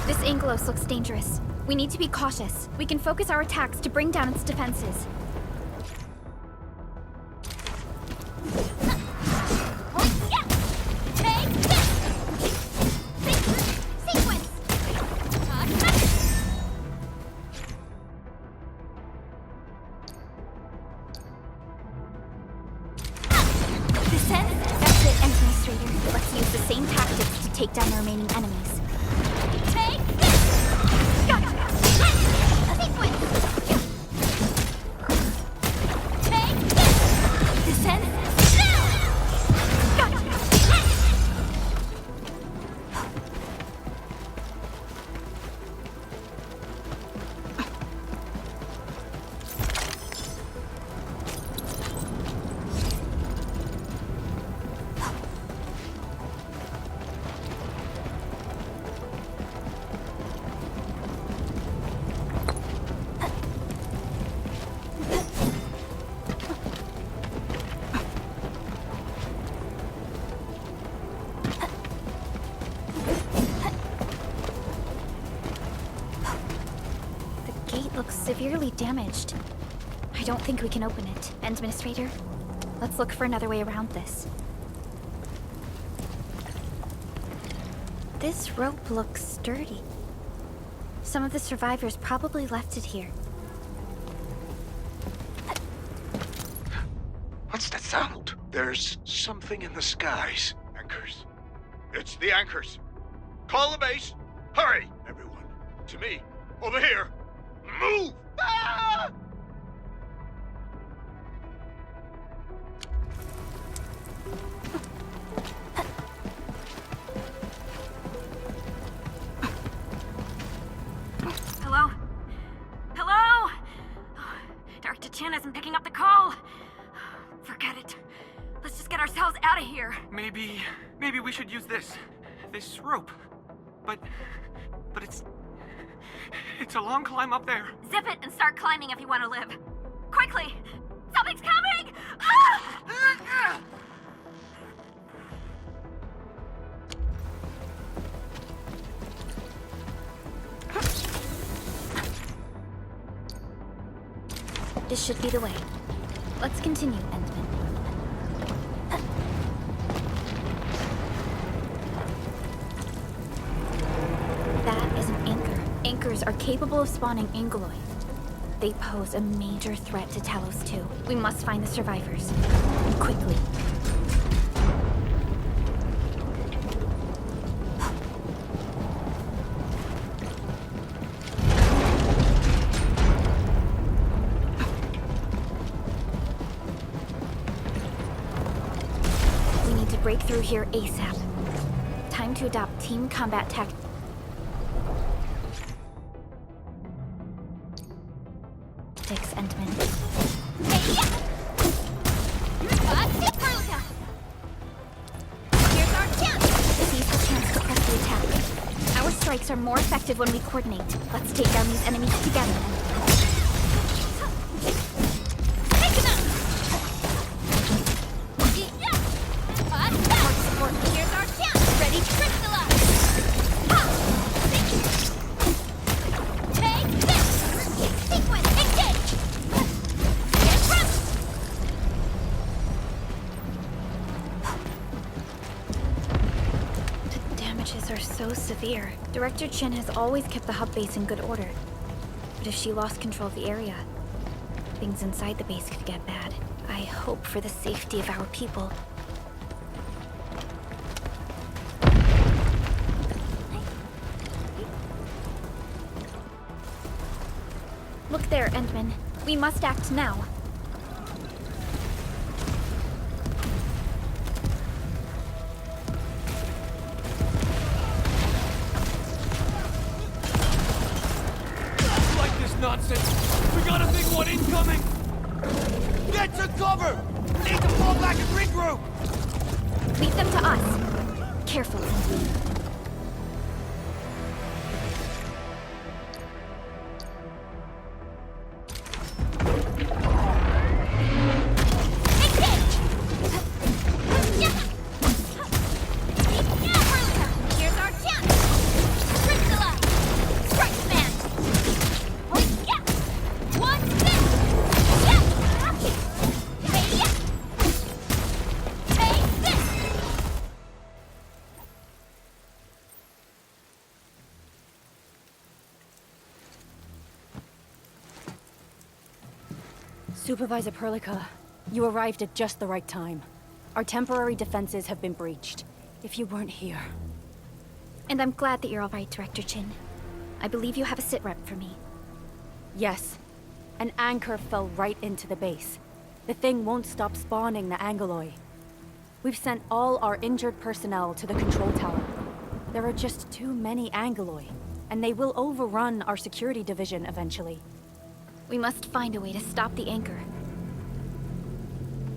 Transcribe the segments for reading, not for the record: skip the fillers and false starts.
This Angelos looks dangerous. We need to be cautious. We can focus our attacks to bring down its defenses. Take down the remaining enemies. Take this! Gotcha! Sequence! Take this! Descend! Gotcha! Looks severely damaged. I don't think we can open it. Administrator, let's look for another way around this. This rope looks sturdy. Some of the survivors probably left it here. What's that sound? There's something in the skies. Anchors. It's the anchors. Call the base. Hurry, everyone. To me. Over here. Move! Ah! Hello? Hello? Director Chen isn't picking up the call. Forget it. Let's just get ourselves out of here. Maybe we should use this rope. But it's a long climb up there. Zip it and start climbing if you want to live. Quickly! Something's coming! Ah! This should be the way. Let's continue, Endman. That is an anchor. Anchors are capable of spawning Angeloid. They pose a major threat to Talos too. We must find the survivors. And quickly. We need to break through here ASAP. Time to adopt team combat tactics. Endman. Here's our chance! Seize the chance to press the attack. Our strikes are more effective when we coordinate. Let's take down these enemies together. Take them out! Support. Here's our chance! Ready to crystallize! Take this! Sequence! Engage! Get front! The damages are so severe. Director Chen has always kept the hub base in good order. But if she lost control of the area, things inside the base could get bad. I hope for the safety of our people. Look there, Endman. We must act now. Like this nonsense. We got a big one incoming. Get to cover! We need to fall back and regroup! Leave them to us. Carefully. Here's our chance! Crystallize! Supervisor Perlica, you arrived at just the right time. Our temporary defenses have been breached. If you weren't here... And I'm glad that you're all right, Director Chin. I believe you have a sit-rep for me. Yes. An anchor fell right into the base. The thing won't stop spawning the Angoloi. We've sent all our injured personnel to the control tower. There are just too many Angoloi, and they will overrun our security division eventually. We must find a way to stop the anchor.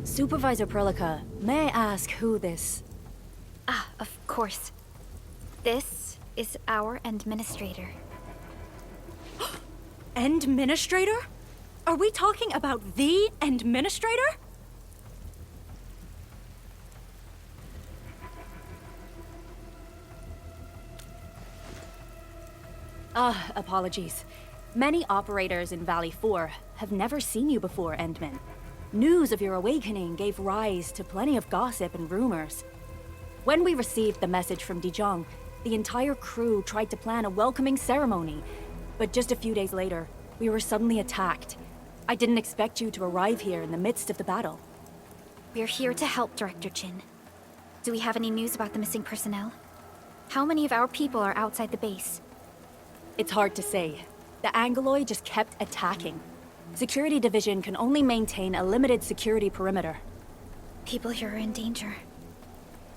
Supervisor Perlica, may I ask who this... Ah, of course. This is our administrator. Administrator? Are we talking about the administrator? Apologies. Many operators in Valley 4 have never seen you before, Endman. News of your awakening gave rise to plenty of gossip and rumors. When we received the message from Dijon, the entire crew tried to plan a welcoming ceremony, but just a few days later, we were suddenly attacked. I didn't expect you to arrive here in the midst of the battle. We're here to help, Director Chin. Do we have any news about the missing personnel? How many of our people are outside the base? It's hard to say. The Angoloi just kept attacking. Security Division can only maintain a limited security perimeter. People here are in danger.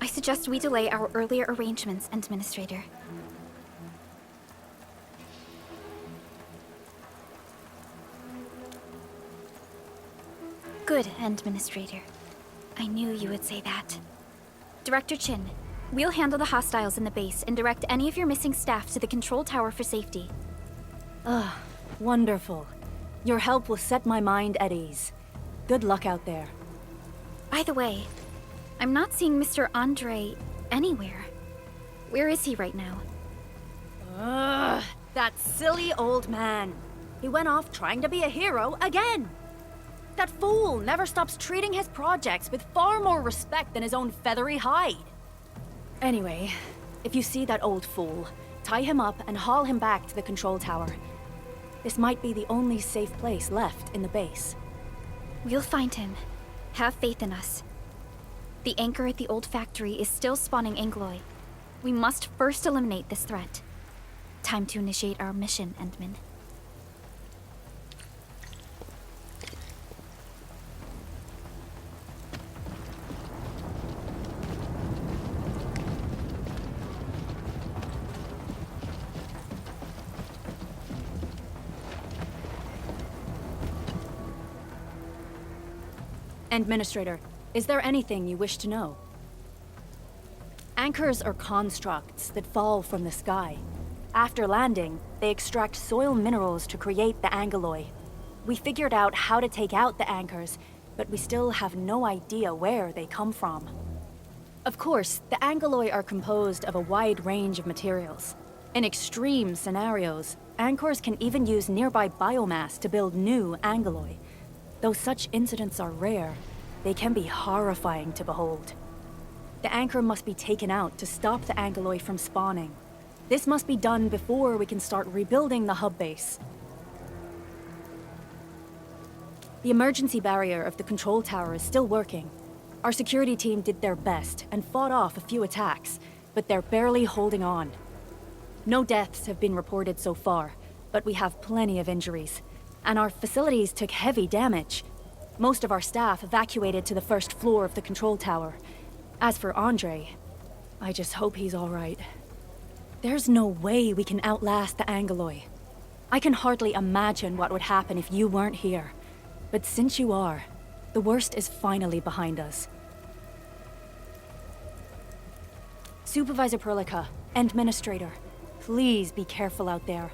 I suggest we delay our earlier arrangements, Administrator. Good, Administrator. I knew you would say that. Director Chin, we'll handle the hostiles in the base and direct any of your missing staff to the control tower for safety. Wonderful. Your help will set my mind at ease. Good luck out there. By the way, I'm not seeing Mr. Andre anywhere. Where is he right now? That silly old man. He went off trying to be a hero again. That fool never stops treating his projects with far more respect than his own feathery hide. Anyway, if you see that old fool, tie him up and haul him back to the control tower. This might be the only safe place left in the base. We'll find him. Have faith in us. The anchor at the old factory is still spawning Angoloi. We must first eliminate this threat. Time to initiate our mission, Endman. Administrator, is there anything you wish to know? Anchors are constructs that fall from the sky. After landing, they extract soil minerals to create the Angoloi. We figured out how to take out the anchors, but we still have no idea where they come from. Of course, the Angoloi are composed of a wide range of materials. In extreme scenarios, anchors can even use nearby biomass to build new Angoloi. Though such incidents are rare, they can be horrifying to behold. The anchor must be taken out to stop the Angoloi from spawning. This must be done before we can start rebuilding the hub base. The emergency barrier of the control tower is still working. Our security team did their best and fought off a few attacks, but they're barely holding on. No deaths have been reported so far, but we have plenty of injuries. And our facilities took heavy damage. Most of our staff evacuated to the first floor of the control tower. As for Andre, I just hope he's all right. There's no way we can outlast the Angoloi. I can hardly imagine what would happen if you weren't here. But since you are, the worst is finally behind us. Supervisor Perlica, Administrator, please be careful out there.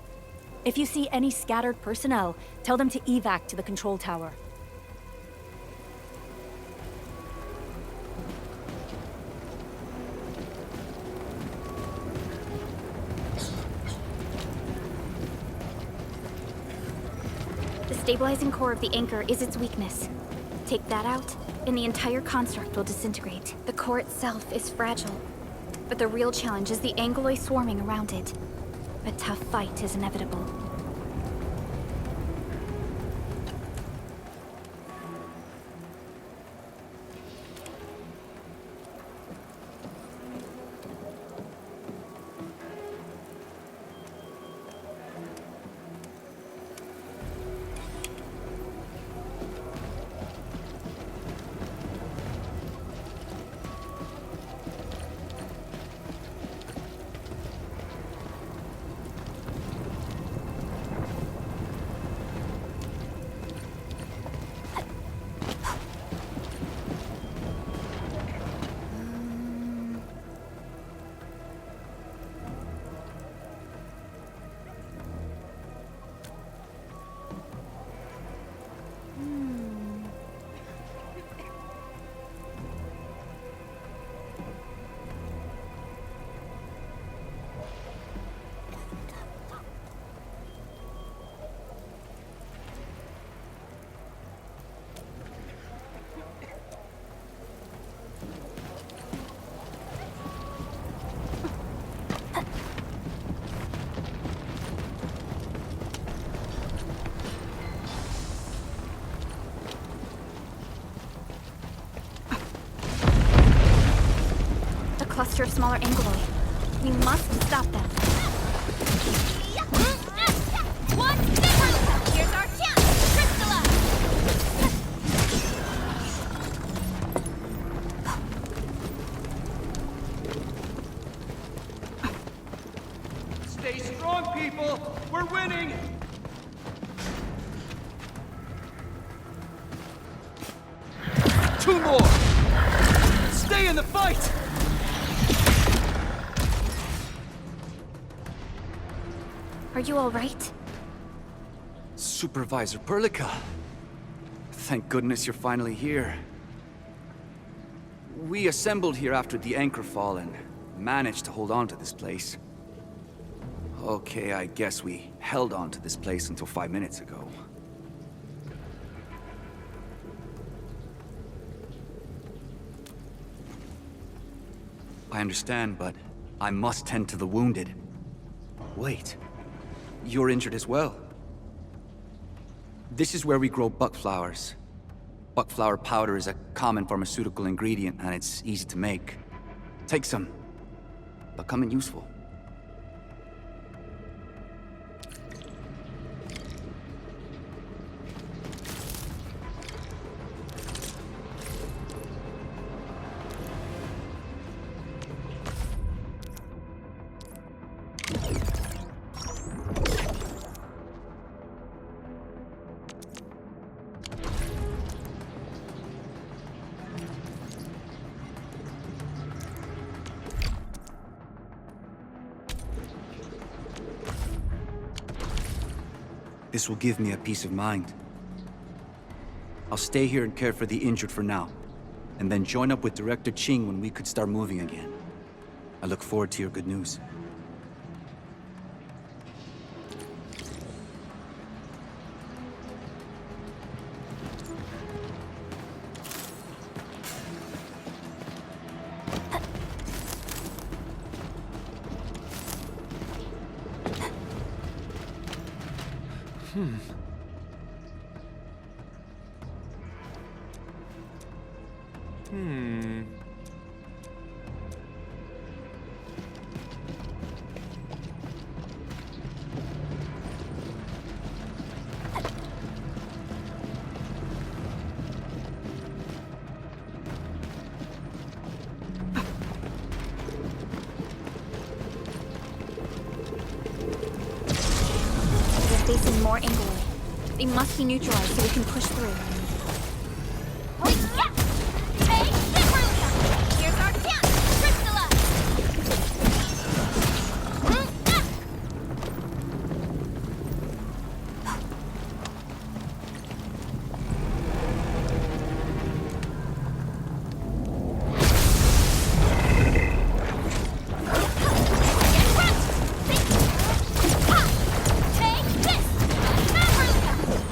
If you see any scattered personnel, tell them to evac to the control tower. The stabilizing core of the anchor is its weakness. Take that out, and the entire construct will disintegrate. The core itself is fragile, but the real challenge is the Angoloi swarming around it. A tough fight is inevitable. smaller Angoloi. We must stop them. One, here's our chance! Crystalla! Stay strong, people! We're winning! Two more! Stay in the fight! Are you all right? Supervisor Perlica. Thank goodness you're finally here. We assembled here after the anchor fall and managed to hold on to this place. Okay, I guess we held on to this place until 5 minutes ago. I understand, but I must tend to the wounded. Wait, you're injured as well. This is where we grow buckflowers. Buckflower powder is a common pharmaceutical ingredient, and it's easy to make. Take some. Becoming useful. This will give me a peace of mind. I'll stay here and care for the injured for now, and then join up with Director Ching when we could start moving again. I look forward to your good news. We're facing more Angoloi. They must be neutralized so we can push through. Here's our chance! Crystalla!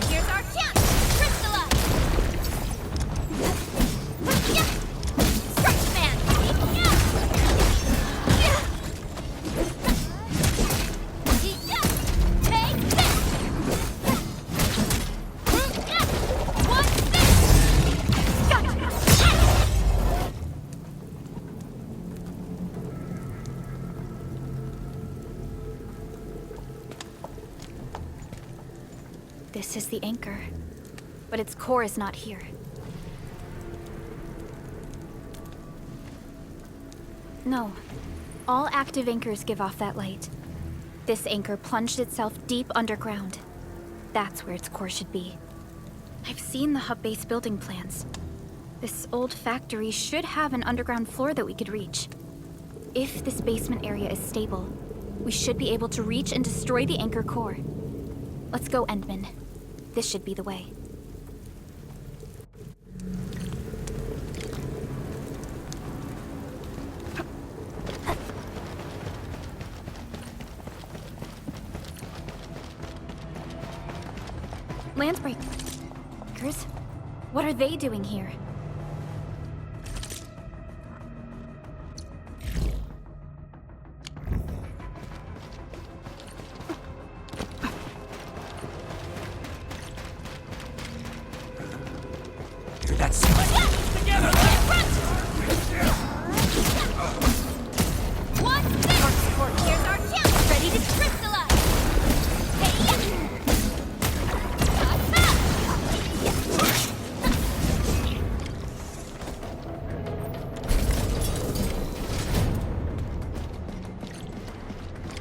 Here's our chance! Crystalla! Stretch man! Take this! What's this? Gotcha! This is the anchor, but its core is not here. No. All active anchors give off that light. This anchor plunged itself deep underground. That's where its core should be. I've seen the hub base building plans. This old factory should have an underground floor that we could reach. If this basement area is stable, we should be able to reach and destroy the anchor core. Let's go, Endman. This should be the way. Landbreakers? What are they doing here?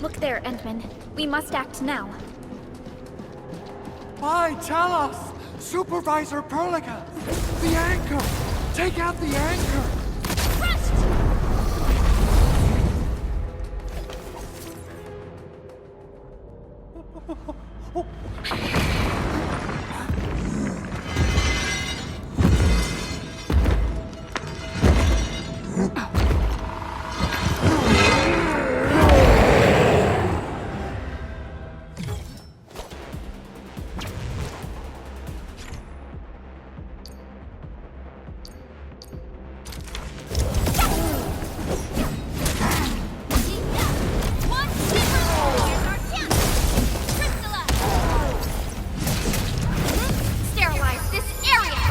Look there, Endman. We must act now. Why, tell us! Supervisor Perlica! The anchor! Take out the anchor! Sterilize this area!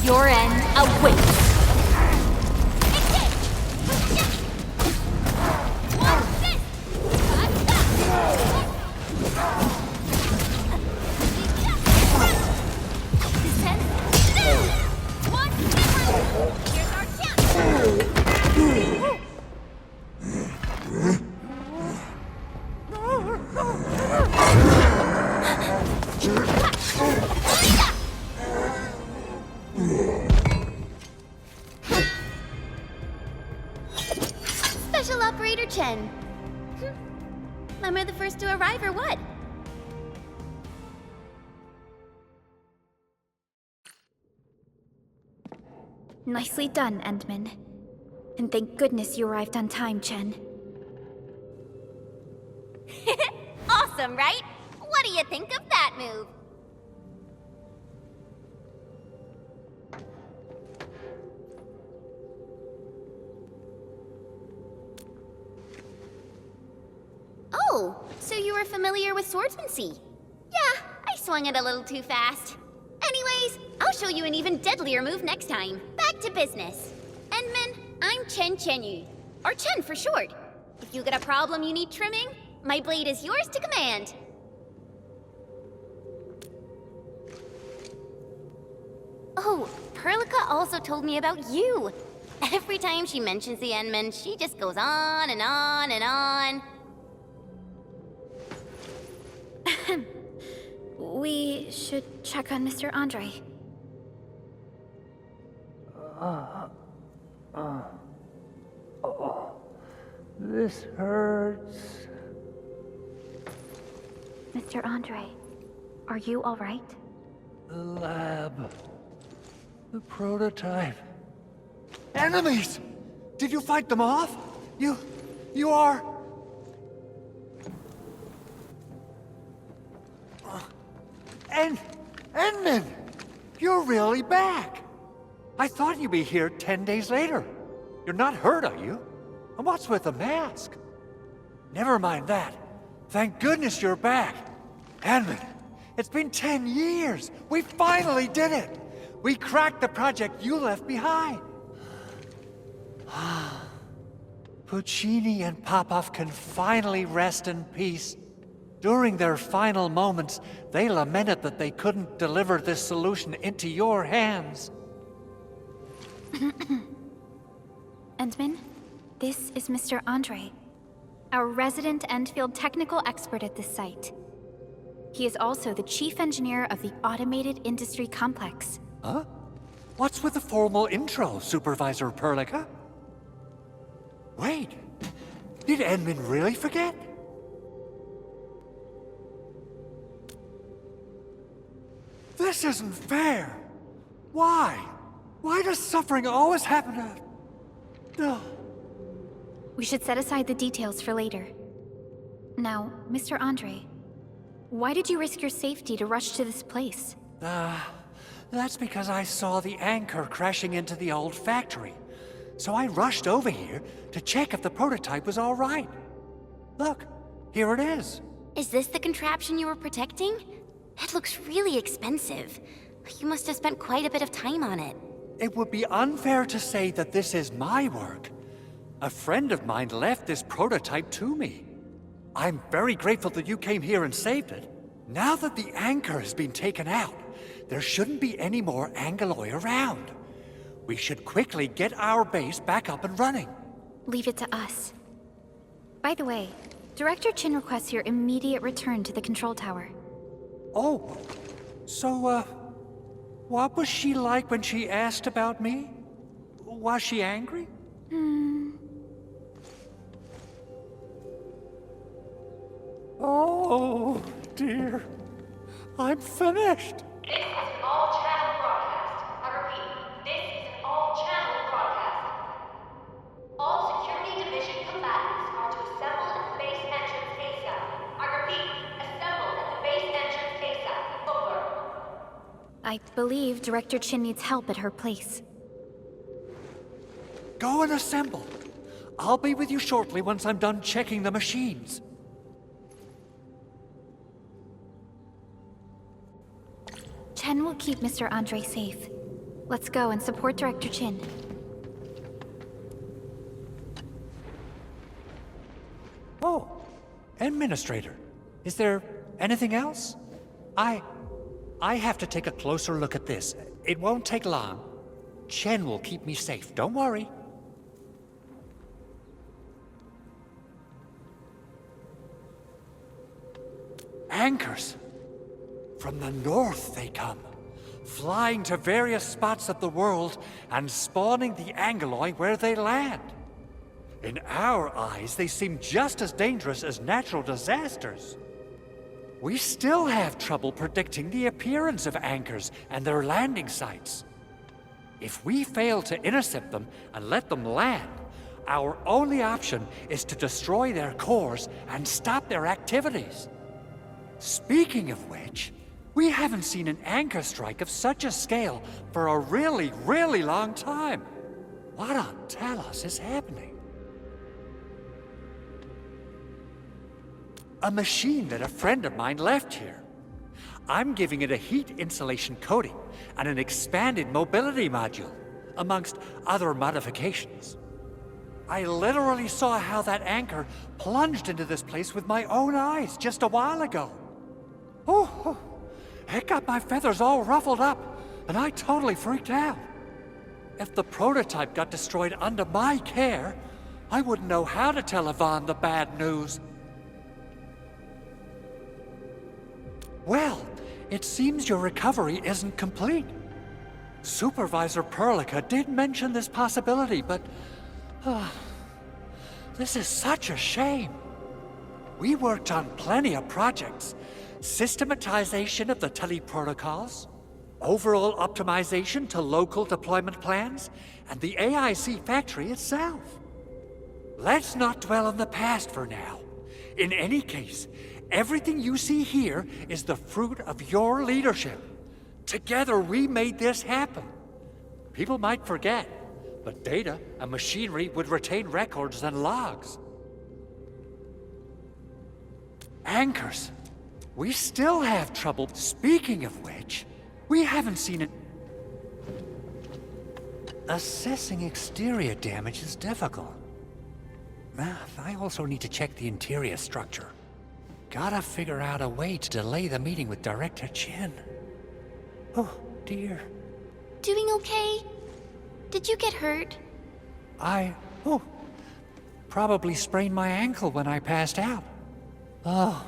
Your end awaits! Special Operator Chen. Am I the first to arrive or what? Nicely done, Endman. And thank goodness you arrived on time, Chen. Awesome, right? What do you think of that move? Oh, so you were familiar with swordsmancy? Yeah, I swung it a little too fast. Anyways, I'll show you an even deadlier move next time. Back to business. Endman, I'm Chen Chenyu, or Chen for short. If you get a problem you need trimming, my blade is yours to command. Oh, Perlica also told me about you. Every time she mentions the Endman, she just goes on and on and on. We should check on Mr. Andre. This hurts. Mr. Andre, are you all right? The lab. The prototype. Enemies! Did you fight them off? You are... Endman! You're really back! I thought you'd be here 10 days later. You're not hurt, are you? And what's with the mask? Never mind that. Thank goodness you're back. Endman, it's been 10 years. We finally did it. We cracked the project you left behind. Puccini and Popov can finally rest in peace. During their final moments, they lamented that they couldn't deliver this solution into your hands. Endman, this is Mr. Andre, our resident Endfield technical expert at this site. He is also the chief engineer of the Automated Industry Complex. Huh? What's with the formal intro, Supervisor Perlica? Wait, did Endman really forget? This isn't fair. Why? Why does suffering always happen to... No. We should set aside the details for later. Now, Mr. Andre, why did you risk your safety to rush to this place? That's because I saw the anchor crashing into the old factory. So I rushed over here to check if the prototype was all right. Look, here it is. Is this the contraption you were protecting? It looks really expensive. You must have spent quite a bit of time on it. It would be unfair to say that this is my work. A friend of mine left this prototype to me. I'm very grateful that you came here and saved it. Now that the anchor has been taken out, there shouldn't be any more Angaloi around. We should quickly get our base back up and running. Leave it to us. By the way, Director Chin requests your immediate return to the control tower. Oh, so, what was she like when she asked about me? Was she angry? Oh, dear. I'm finished. This is an all-channel broadcast. I repeat, this is an all-channel broadcast. All security division combatants are to assemble at the base entrance ASAP. I repeat, assemble at the base entrance ASAP. Over. I believe Director Chin needs help at her place. Go and assemble. I'll be with you shortly once I'm done checking the machines. Chen will keep Mr. Andre safe. Let's go and support Director Chin. Oh, Administrator. Is there anything else? I have to take a closer look at this. It won't take long. Chen will keep me safe, don't worry. Anchors! From the north they come, flying to various spots of the world and spawning the Angeloi where they land. In our eyes, they seem just as dangerous as natural disasters. We still have trouble predicting the appearance of anchors and their landing sites. If we fail to intercept them and let them land, our only option is to destroy their cores and stop their activities. Speaking of which, we haven't seen an anchor strike of such a scale for a really, really long time. What on Talos is happening? A machine that a friend of mine left here. I'm giving it a heat insulation coating and an expanded mobility module, amongst other modifications. I literally saw how that anchor plunged into this place with my own eyes just a while ago. Oh, it got my feathers all ruffled up, and I totally freaked out. If the prototype got destroyed under my care, I wouldn't know how to tell Yvonne the bad news. Well, it seems your recovery isn't complete. Supervisor Perlica did mention this possibility, but... this is such a shame. We worked on plenty of projects. Systematization of the teleprotocols, overall optimization to local deployment plans, and the AIC factory itself. Let's not dwell on the past for now. In any case, everything you see here is the fruit of your leadership. Together we made this happen. People might forget, but data and machinery would retain records and logs. Anchors. We still have trouble. Speaking of which, we haven't seen it. Assessing exterior damage is difficult. I also need to check the interior structure. Gotta figure out a way to delay the meeting with Director Chin. Oh, dear. Doing okay? Did you get hurt? Probably sprained my ankle when I passed out. Oh,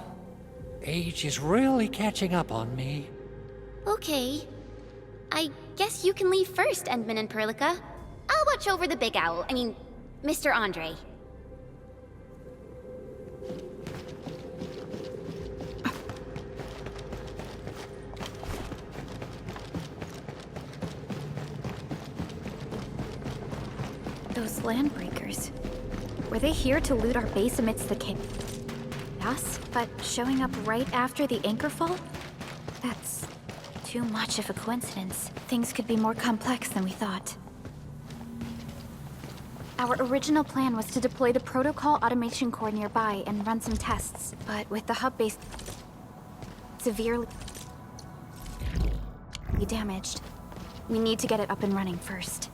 age is really catching up on me. Okay. I guess you can leave first, Endman and Perlica. I'll watch over the Big Owl. Mr. Andre. Those landbreakers. Were they here to loot our base amidst the chaos, but showing up right after the anchor fall? That's too much of a coincidence. Things could be more complex than we thought. Our original plan was to deploy the protocol automation core nearby and run some tests, but with the hub base severely damaged, we need to get it up and running first.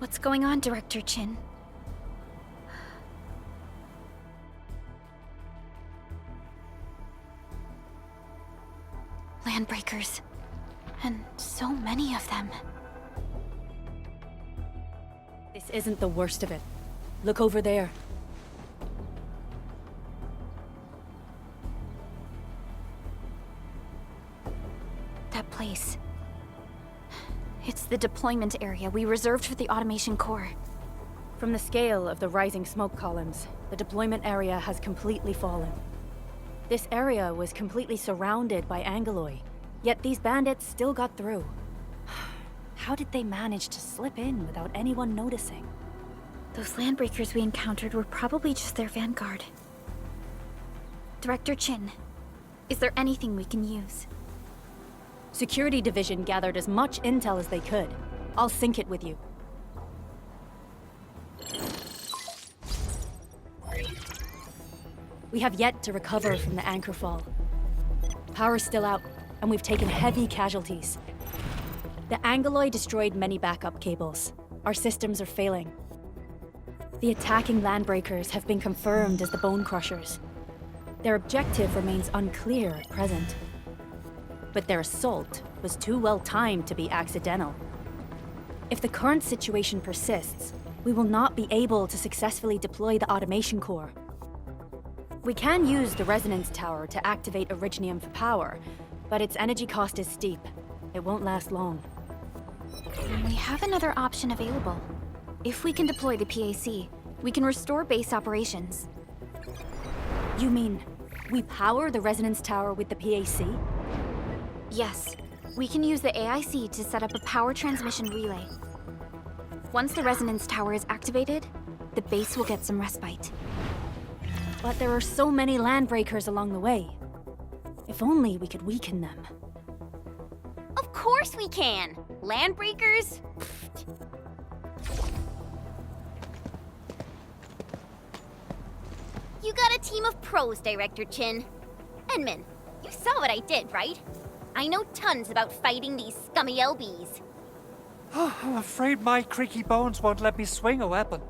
What's going on, Director Chin? Landbreakers. And so many of them. This isn't the worst of it. Look over there. That place. It's the deployment area we reserved for the automation core. From the scale of the rising smoke columns, the deployment area has completely fallen. This area was completely surrounded by Angeloi, yet these bandits still got through. How did they manage to slip in without anyone noticing? Those landbreakers we encountered were probably just their vanguard. Director Chin, is there anything we can use? Security Division gathered as much intel as they could. I'll sync it with you. We have yet to recover from the anchor fall. Power's still out, and we've taken heavy casualties. The Angeloi destroyed many backup cables. Our systems are failing. The attacking landbreakers have been confirmed as the Bone Crushers. Their objective remains unclear at present. But their assault was too well timed to be accidental. If the current situation persists, we will not be able to successfully deploy the automation core. We can use the resonance tower to activate Originium for power, but its energy cost is steep. It won't last long. We have another option available. If we can deploy the PAC, we can restore base operations. You mean, we power the resonance tower with the PAC? Yes. We can use the AIC to set up a power transmission relay. Once the resonance tower is activated, the base will get some respite. But there are so many landbreakers along the way. If only we could weaken them. Of course we can! Landbreakers? You got a team of pros, Director Chin. Edmund, you saw what I did, right? I know tons about fighting these scummy LBs. I'm afraid my creaky bones won't let me swing a weapon.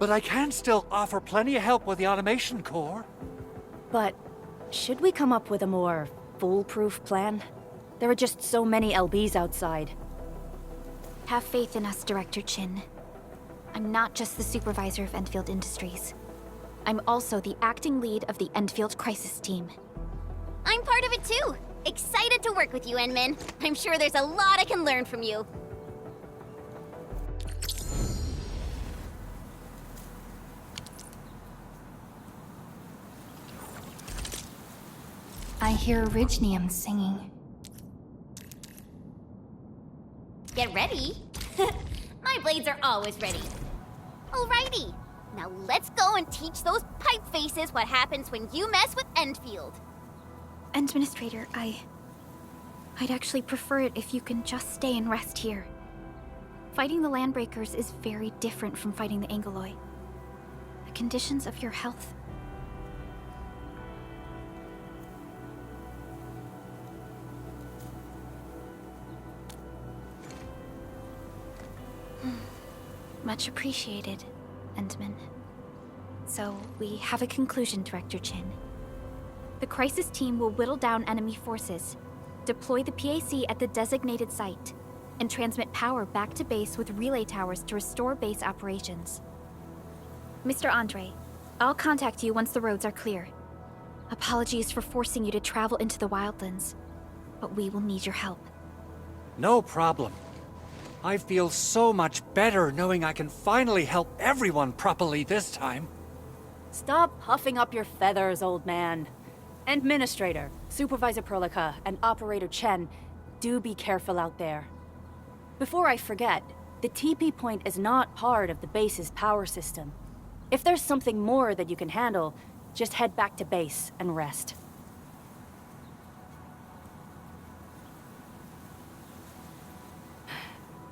But I can still offer plenty of help with the automation core. But should we come up with a more foolproof plan? There are just so many LBs outside. Have faith in us, Director Chin. I'm not just the supervisor of Endfield Industries. I'm also the acting lead of the Endfield Crisis Team. I'm part of it too! Excited to work with you, Enmin. I'm sure there's a lot I can learn from you. I hear Originium singing. Get ready? My blades are always ready. Alrighty, now let's go and teach those pipe faces what happens when you mess with Endfield. Administrator, I'd actually prefer it if you can just stay and rest here. Fighting the Landbreakers is very different from fighting the Angeloi. The conditions of your health. Much appreciated, Endman. So, we have a conclusion, Director Chin. The crisis team will whittle down enemy forces, deploy the PAC at the designated site, and transmit power back to base with relay towers to restore base operations. Mr. Andre, I'll contact you once the roads are clear. Apologies for forcing you to travel into the wildlands, but we will need your help. No problem. I feel so much better knowing I can finally help everyone properly this time. Stop puffing up your feathers, old man. Administrator, Supervisor Perlica, and Operator Chen, do be careful out there. Before I forget, the TP point is not part of the base's power system. If there's something more that you can handle, just head back to base and rest.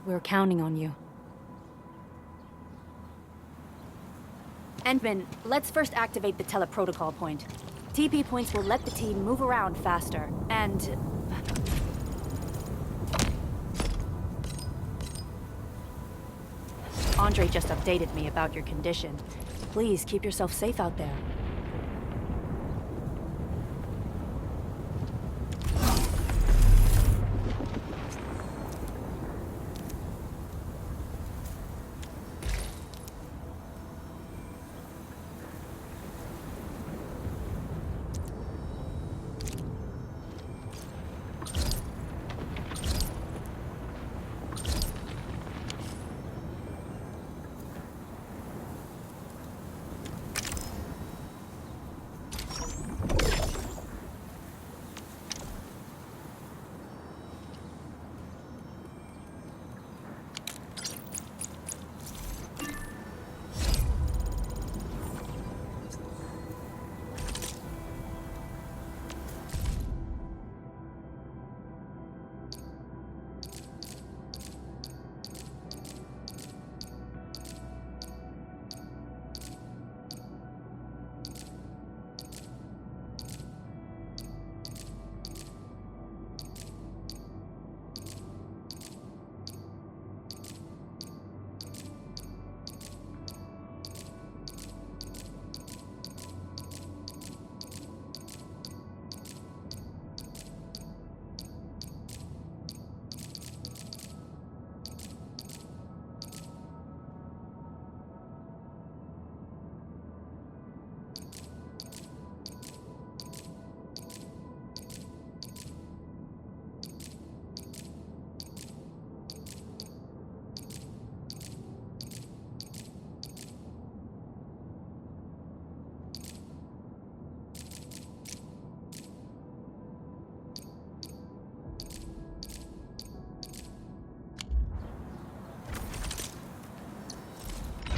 We're counting on you. Endman, let's first activate the teleprotocol point. TP points will let the team move around faster, and... Andre just updated me about your condition. Please keep yourself safe out there.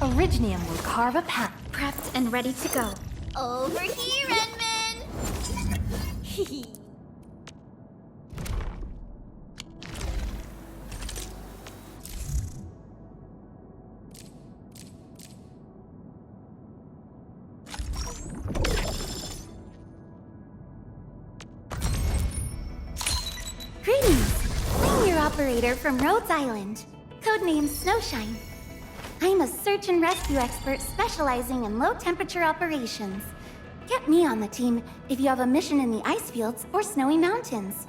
Originium will carve a path. Prepped and ready to go. Over here, Edmund! Greetings! I'm your operator from Rhodes Island. Codename Snowshine. I'm a search and rescue expert specializing in low-temperature operations. Get me on the team if you have a mission in the ice fields or snowy mountains.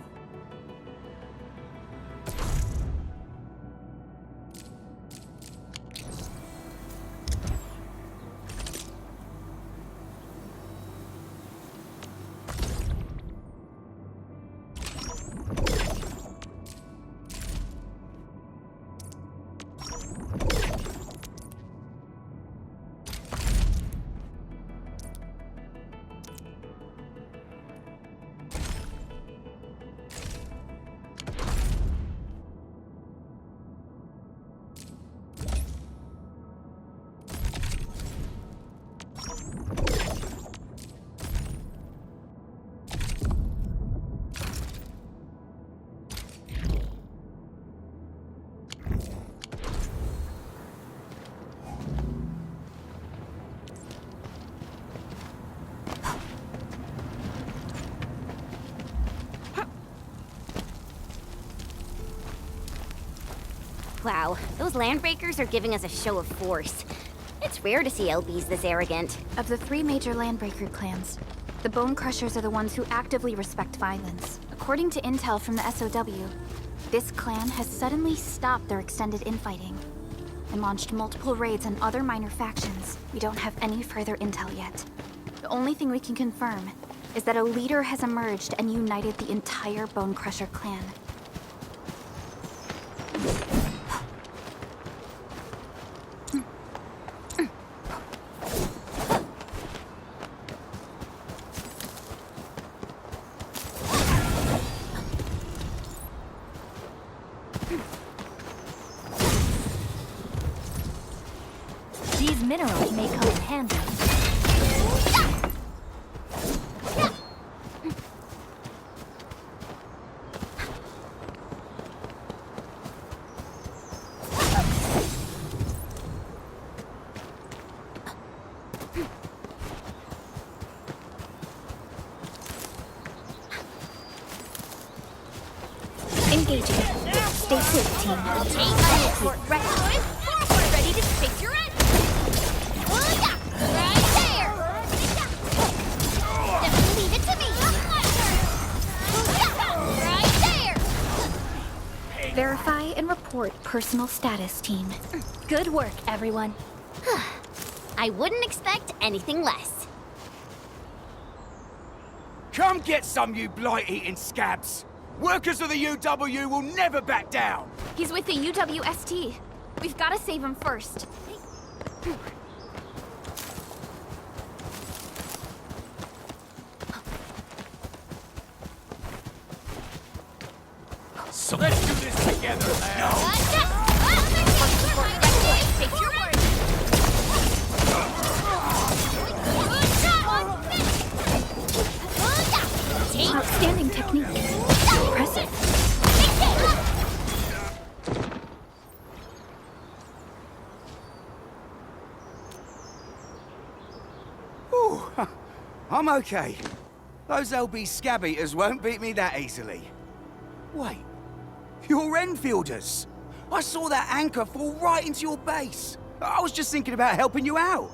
Wow, those landbreakers are giving us a show of force. It's rare to see LBs this arrogant. Of the 3 major Landbreaker clans, the Bone Crushers are the ones who actively respect violence. According to intel from the SOW, this clan has suddenly stopped their extended infighting and launched multiple raids on other minor factions. We don't have any further intel yet. The only thing we can confirm is that a leader has emerged and united the entire Bone Crusher clan. These minerals may come in handy. Engaging. Stay safe, team. Take my report, right? Ready to fix Verify and report personal status, team. Good work, everyone. I wouldn't expect anything less. Come get some, you blight-eating scabs! Workers of the UW will never back down! He's with the UWST. We've got to save him first. So let's do this together now! Outstanding technique. Impressive. Ooh, I'm okay. Those LB scab eaters won't beat me that easily. Wait, you're Enfielders! I saw that anchor fall right into your base. I was just thinking about helping you out.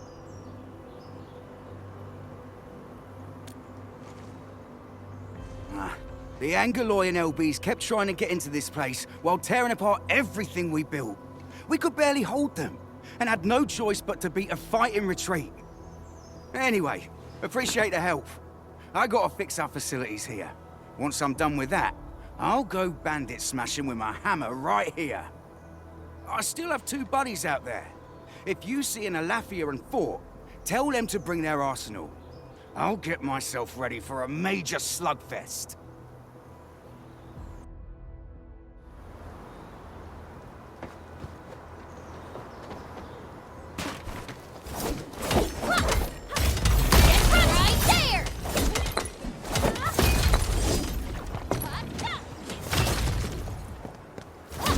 The Angaloy and LBs kept trying to get into this place while tearing apart everything we built. We could barely hold them, and had no choice but to beat a fight in retreat. Anyway, appreciate the help. I gotta fix our facilities here. Once I'm done with that, I'll go bandit smashing with my hammer right here. I still have 2 buddies out there. If you see an Alafia and Fort, tell them to bring their arsenal. I'll get myself ready for a major slugfest.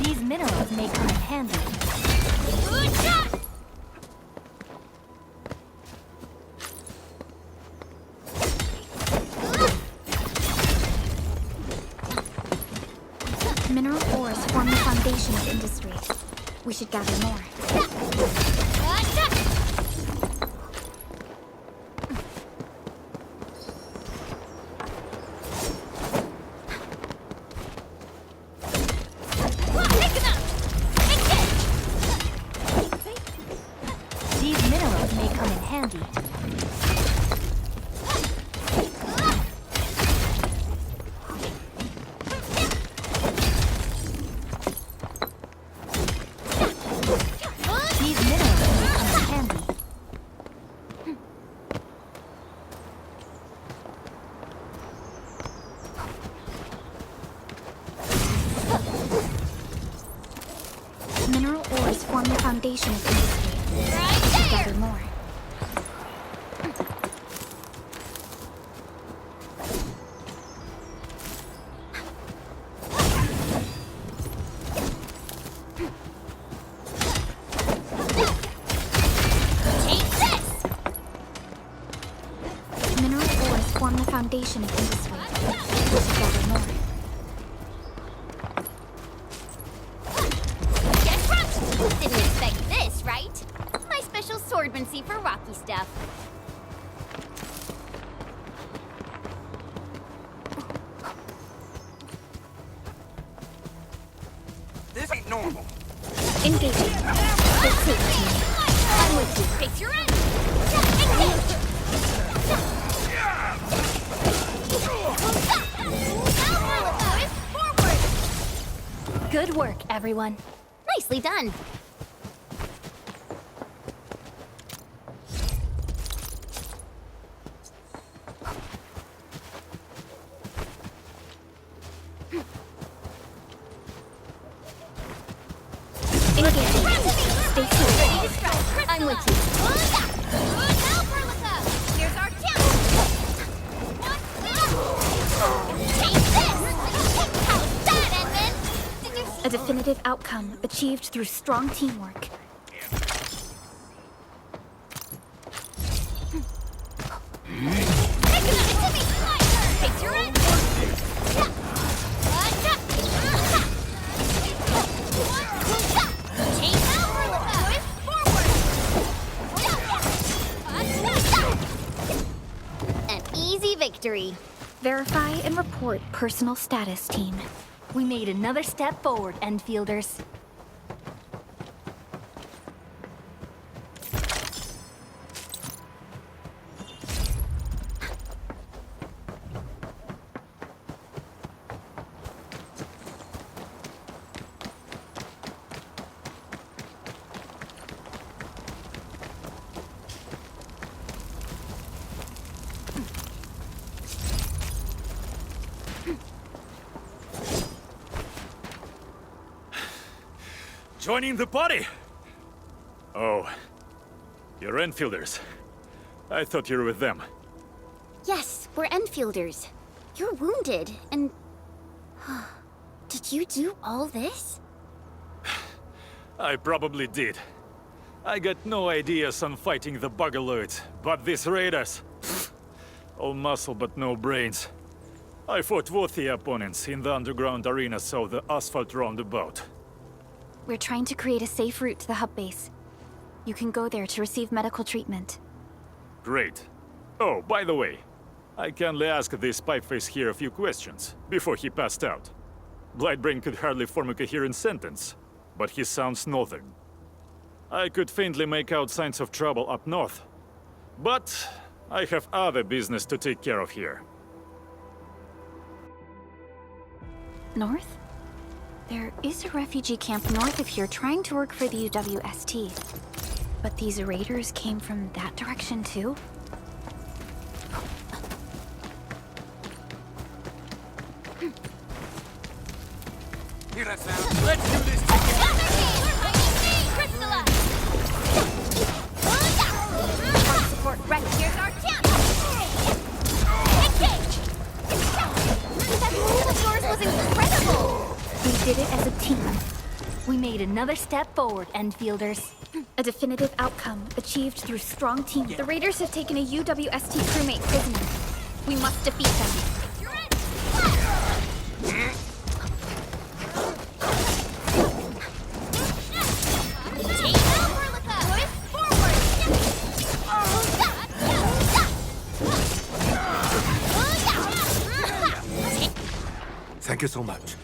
These minerals may come in handy. Mineral ores form the foundation of industry. We should gather more. These minerals may come in handy. These minerals may come in handy. Mineral ores form the foundation of industry. We should gather more. Mineral ores form the foundation of industry. We should gather more. Didn't expect this, right? My special swordmancy for rocky stuff. This ain't normal. Engaging. Stay safe, team. I'm with you. Face your end. Engage. Forward. Good work, everyone. Nicely done. Engaging. Stay safe. I'm with you. Here's our chance. Take this. How's that, Edmund? A definitive outcome achieved through strong teamwork. Take your end. An easy victory. Verify and report personal status, team. We made another step forward, Enfielders. Joining the party? Oh, you're Enfielders. I thought you were with them. Yes, we're Enfielders. You're wounded, and... Did you do all this? I probably did. I got no ideas on fighting the Buggerloids, but these raiders... all muscle but no brains. I fought worthy opponents in the underground arena, so the asphalt roundabout. We're trying to create a safe route to the hub base. You can go there to receive medical treatment. Great. Oh, by the way, I kindly asked this pipeface here a few questions before he passed out. Blightbrain could hardly form a coherent sentence, but he sounds northern. I could faintly make out signs of trouble up north, but I have other business to take care of here. North? There is a refugee camp north of here trying to work for the UWST. But these raiders came from that direction too? Hear that sound? Let's do this together! Support right Here's our chance! Engage! That move of yours was incredible! We did it as a team. We made another step forward, Enfielders. A definitive outcome achieved through strong team. The raiders have taken a UWST crewmate prisoner. We must defeat them. You're in! Thank you so much.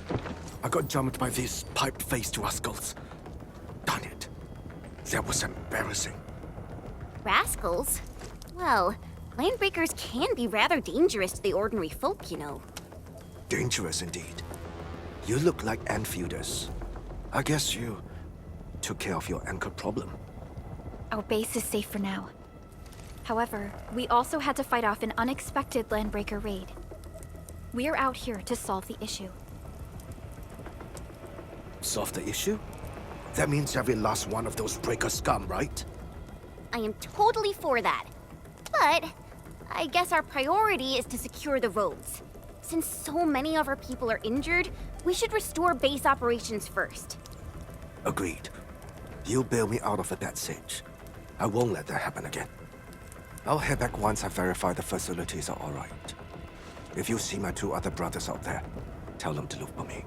I got jumped by these pipe-faced rascals. Darn it. That was embarrassing. Rascals? Well, landbreakers can be rather dangerous to the ordinary folk, you know. Dangerous indeed. You look like Enfielders. I guess you took care of your anchor problem. Our base is safe for now. However, we also had to fight off an unexpected landbreaker raid. We are out here to solve the issue. Solve the issue? That means every last one of those breaker scum, right? I am totally for that. But I guess our priority is to secure the roads. Since so many of our people are injured, we should restore base operations first. Agreed. You bail me out of a death sitch. I won't let that happen again. I'll head back once I verify the facilities are all right. If you see my two other brothers out there, tell them to look for me.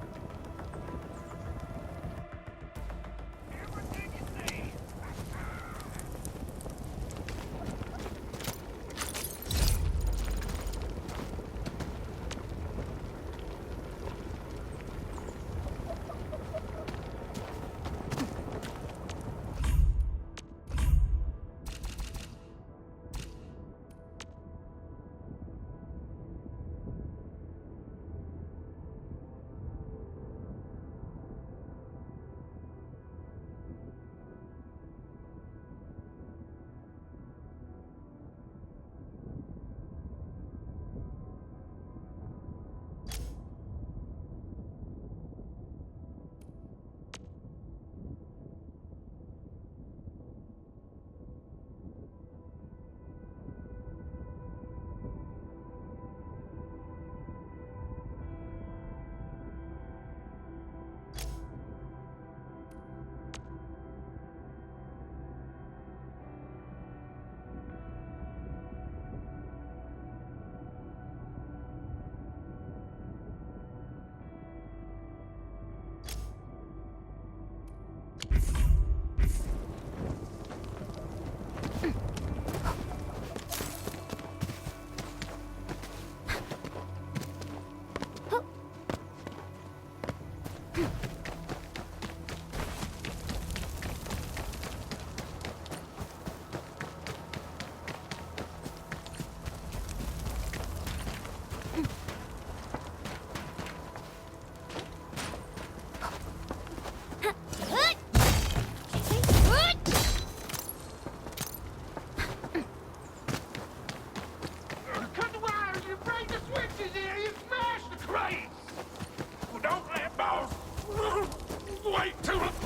right!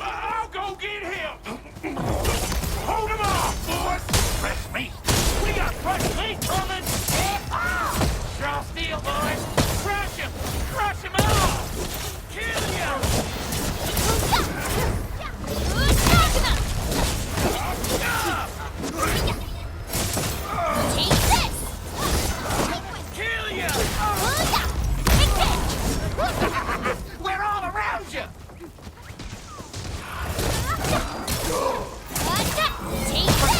I'll go get him! Hold him off, boys! Fresh meat! We got fresh meat coming! Straw steel, boys! Crush him! Crush him off! Kill you! Take this! Kill you! Take this! We're all around you! Take this!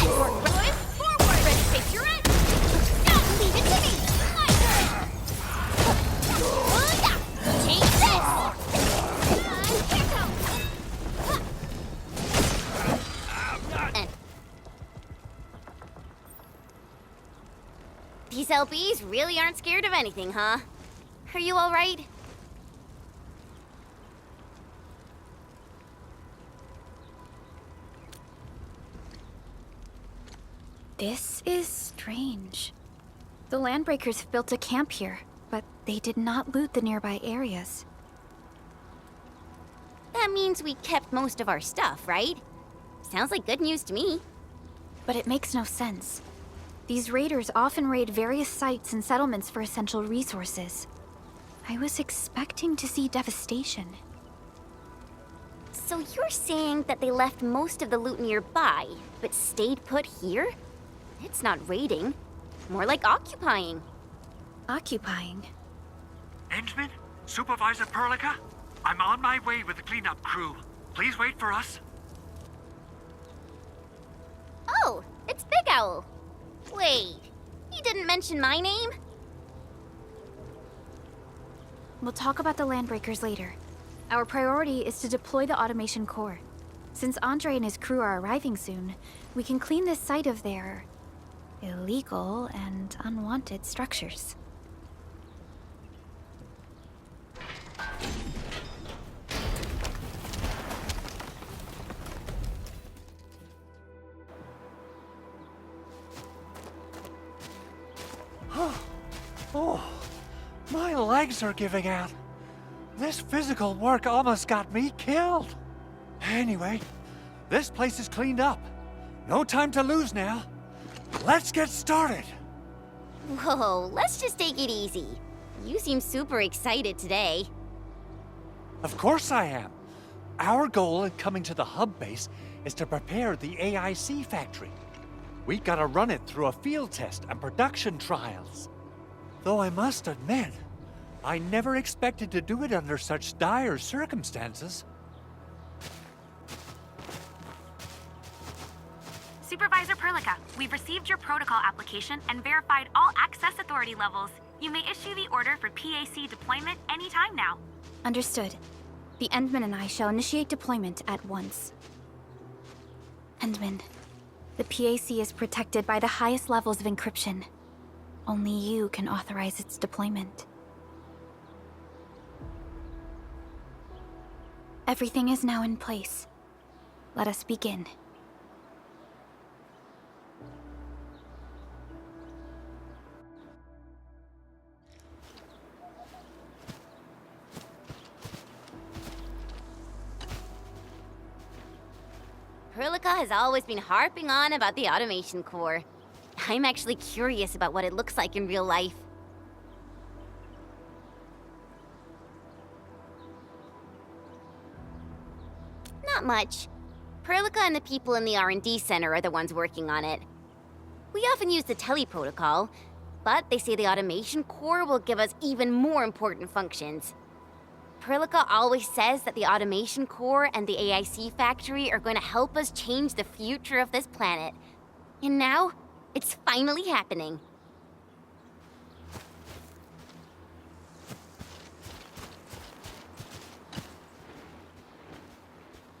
Boys, forward! Ready, face your end! Now, leave it to me! Take this! Here goes! These LBs really aren't scared of anything, huh? Are you all right? This is strange. The Landbreakers have built a camp here, but they did not loot the nearby areas. That means we kept most of our stuff, right? Sounds like good news to me. But it makes no sense. These raiders often raid various sites and settlements for essential resources. I was expecting to see devastation. So you're saying that they left most of the loot nearby, but stayed put here? It's not raiding. More like occupying. Occupying? Endman? Supervisor Perlica? I'm on my way with the cleanup crew. Please wait for us. Oh, it's Big Owl. Wait, you didn't mention my name? We'll talk about the Landbreakers later. Our priority is to deploy the automation core. Since Andre and his crew are arriving soon, we can clean this site of their illegal and unwanted structures. Oh, my legs are giving out. This physical work almost got me killed. Anyway, this place is cleaned up. No time to lose now. Let's get started. Whoa, let's just take it easy. You seem super excited today. Of course I am. Our goal in coming to the hub base is to prepare the AIC factory. We gotta run it through a field test and production trials. Though I must admit, I never expected to do it under such dire circumstances. Supervisor Perlica, we've received your protocol application and verified all access authority levels. You may issue the order for PAC deployment anytime now. Understood. The Endman and I shall initiate deployment at once. Endman, the PAC is protected by the highest levels of encryption. Only you can authorize its deployment. Everything is now in place. Let us begin. Perlica has always been harping on about the automation core. I'm actually curious about what it looks like in real life. Not much. Perlica and the people in the R&D center are the ones working on it. We often use the teleprotocol, but they say the automation core will give us even more important functions. Perlica always says that the automation core and the AIC factory are going to help us change the future of this planet. And now, it's finally happening.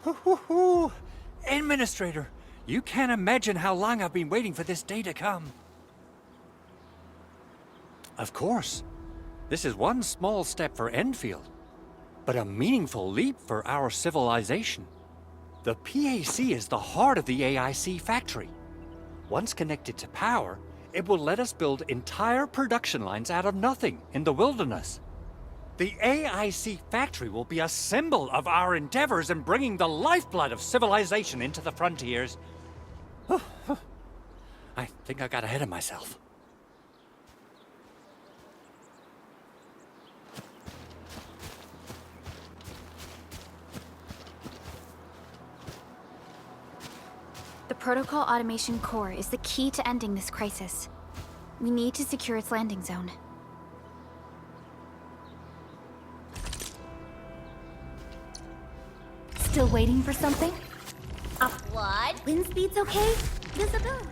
Hoo-hoo-hoo! Administrator, you can't imagine how long I've been waiting for this day to come. Of course, this is one small step for Endfield, but a meaningful leap for our civilization. The PAC is the heart of the AIC factory. Once connected to power, it will let us build entire production lines out of nothing in the wilderness. The AIC factory will be a symbol of our endeavors in bringing the lifeblood of civilization into the frontiers. I think I got ahead of myself. The Protocol Automation Core is the key to ending this crisis. We need to secure its landing zone. Still waiting for something? What? Wind speed's okay? Visibility.